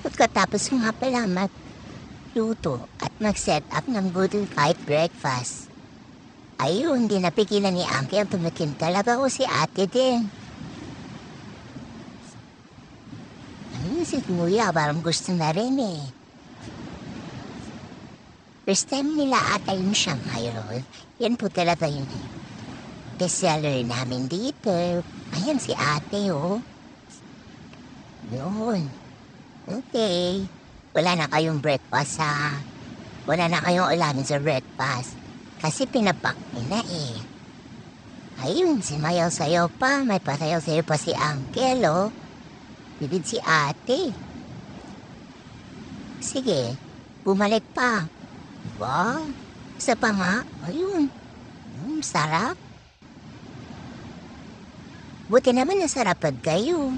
Pagkatapos ko nga pala magluto at mag-set up ng Boodle Fight breakfast. Ayun, di napigilan ni Uncle ang tumikim talaga ko si ate din. Ayun, si Kuya parang gusto na rin eh. First time nila ata yung Shanghai roll. Yan po talaga yung bestseller namin dito. Ayan si ate oh. Yun. Okay. Wala na kayong breakfast ha. Wala na kayong ulamin sa breakfast. Kasi pinapak na eh. Ayun, sumayaw-sayaw pa. May pasayaw-sayaw pa si Uncle oh. Bibid si ate. Sige, bumalik pa. Wow, isa pa nga. Ayun. Sarap. Buti naman nasarapan kayo.